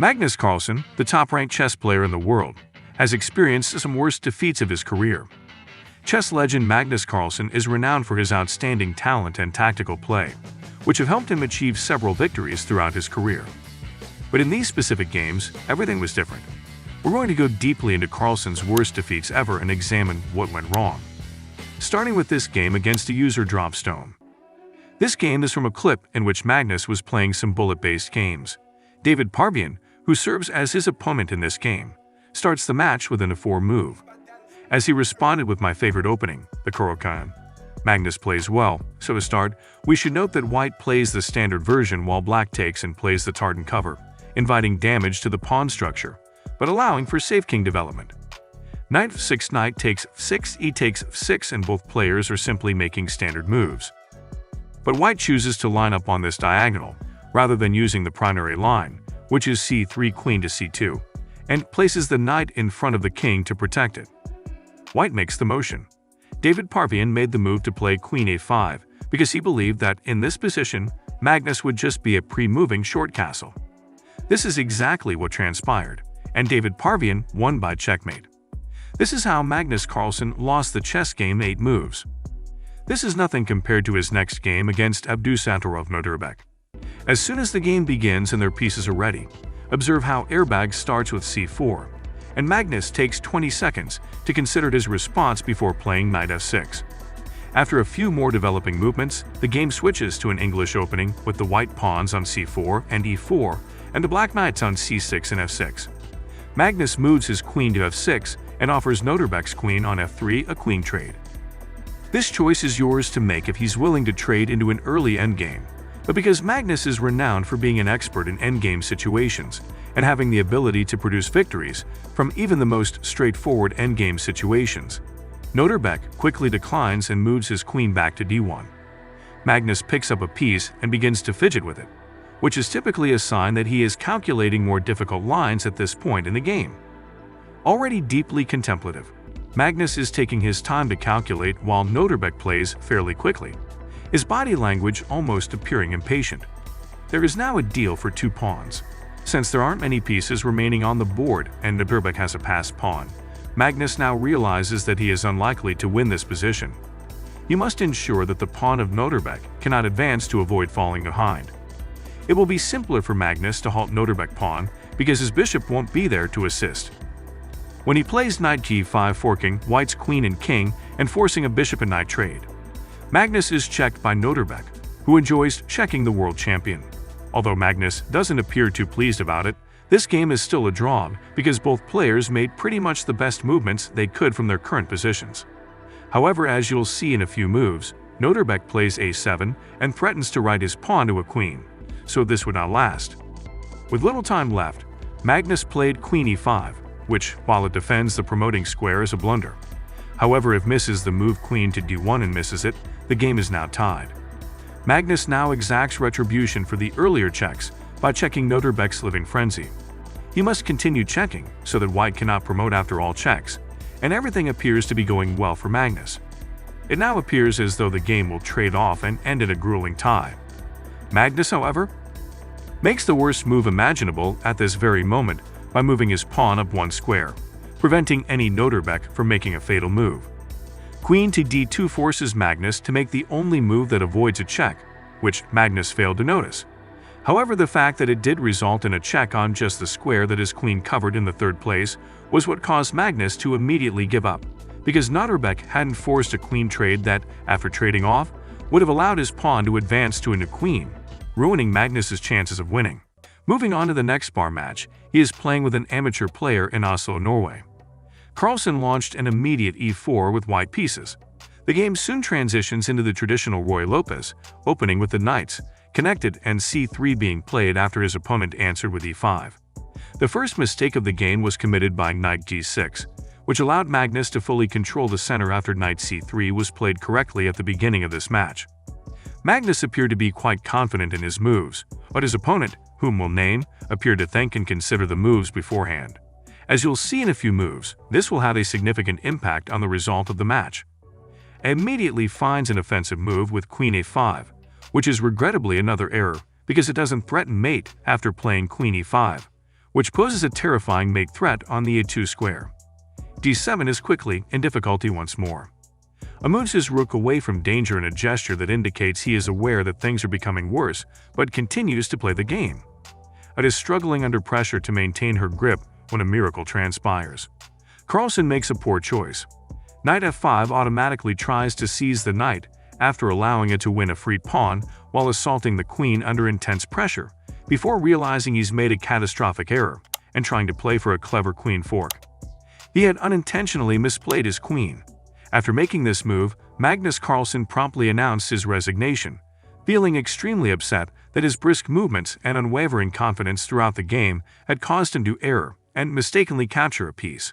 Magnus Carlsen, the top-ranked chess player in the world, has experienced some worst defeats of his career. Chess legend Magnus Carlsen is renowned for his outstanding talent and tactical play, which have helped him achieve several victories throughout his career. But in these specific games, everything was different. We're going to go deeply into Carlsen's worst defeats ever and examine what went wrong. Starting with this game against a user Dropstone. This game is from a clip in which Magnus was playing some bullet-based games. David Parvyan, who serves as his opponent in this game, starts the match with an a4 move. As he responded with my favorite opening, the Kurokan. Magnus plays well, so to start, we should note that white plays the standard version while black takes and plays the tartan cover, inviting damage to the pawn structure, but allowing for safe king development. Knight f6, knight takes f6, e takes f6, and both players are simply making standard moves. But white chooses to line up on this diagonal, rather than using the primary line, which is c3 queen to c2, and places the knight in front of the king to protect it. White makes the motion. David Parvyan made the move to play queen a5 because he believed that in this position, Magnus would just be a pre-moving short castle. This is exactly what transpired, and David Parvyan won by checkmate. This is how Magnus Carlsen lost the chess game 8 moves. This is nothing compared to his next game against Abdusattorov Nodirbek. As soon as the game begins and their pieces are ready, observe how Airbag starts with c4, and Magnus takes 20 seconds to consider his response before playing knight f6. After a few more developing movements, the game switches to an English opening with the white pawns on c4 and e4, and the black knights on c6 and f6. Magnus moves his queen to f6 and offers Nodirbek's queen on f3 a queen trade. This choice is yours to make if he's willing to trade into an early endgame, but because Magnus is renowned for being an expert in endgame situations and having the ability to produce victories from even the most straightforward endgame situations, Nodirbek quickly declines and moves his queen back to d1. Magnus picks up a piece and begins to fidget with it, which is typically a sign that he is calculating more difficult lines at this point in the game. Already deeply contemplative, Magnus is taking his time to calculate while Nodirbek plays fairly quickly, his body language almost appearing impatient. There is now a deal for 2 pawns. Since there aren't many pieces remaining on the board and Nodirbek has a passed pawn, Magnus now realizes that he is unlikely to win this position. You must ensure that the pawn of Nodirbek cannot advance to avoid falling behind. It will be simpler for Magnus to halt Nodirbek pawn because his bishop won't be there to assist. When he plays knight g5, forking white's queen and king and forcing a bishop and knight trade, Magnus is checked by Nodirbek, who enjoys checking the world champion. Although Magnus doesn't appear too pleased about it, this game is still a draw because both players made pretty much the best movements they could from their current positions. However, as you'll see in a few moves, Nodirbek plays a7 and threatens to write his pawn to a queen, so this would not last. With little time left, Magnus played queen e5, which, while it defends the promoting square, is a blunder. However, if misses the move queen to d1 and misses it, the game is now tied. Magnus now exacts retribution for the earlier checks by checking Nodirbek's living frenzy. He must continue checking so that white cannot promote after all checks, and everything appears to be going well for Magnus. It now appears as though the game will trade off and end in a grueling tie. Magnus, however, makes the worst move imaginable at this very moment by moving his pawn up 1 square, preventing any Nodirbek from making a fatal move. Queen to d2 forces Magnus to make the only move that avoids a check, which Magnus failed to notice. However, the fact that it did result in a check on just the square that his queen covered in the 3rd place was what caused Magnus to immediately give up, because Nodirbek hadn't forced a queen trade that, after trading off, would have allowed his pawn to advance to a new queen, ruining Magnus's chances of winning. Moving on to the next bar match, he is playing with an amateur player in Oslo, Norway. Carlsen launched an immediate e4 with white pieces. The game soon transitions into the traditional Roy Lopez, opening with the knights connected and c3 being played after his opponent answered with e5. The first mistake of the game was committed by knight g6, which allowed Magnus to fully control the center after knight c3 was played correctly at the beginning of this match. Magnus appeared to be quite confident in his moves, but his opponent, whom we'll name, appeared to think and consider the moves beforehand. As you'll see in a few moves, this will have a significant impact on the result of the match. Immediately finds an offensive move with queen a5, which is regrettably another error because it doesn't threaten mate after playing queen e5, which poses a terrifying mate threat on the a2 square. d7 is quickly in difficulty once more. moves his rook away from danger in a gesture that indicates he is aware that things are becoming worse, but continues to play the game. It is struggling under pressure to maintain her grip when a miracle transpires. Carlsen makes a poor choice. Knight f5 automatically tries to seize the knight after allowing it to win a free pawn while assaulting the queen under intense pressure, before realizing he's made a catastrophic error and trying to play for a clever queen fork. He had unintentionally misplayed his queen. After making this move, Magnus Carlsen promptly announced his resignation, feeling extremely upset that his brisk movements and unwavering confidence throughout the game had caused him to err and mistakenly capture a piece.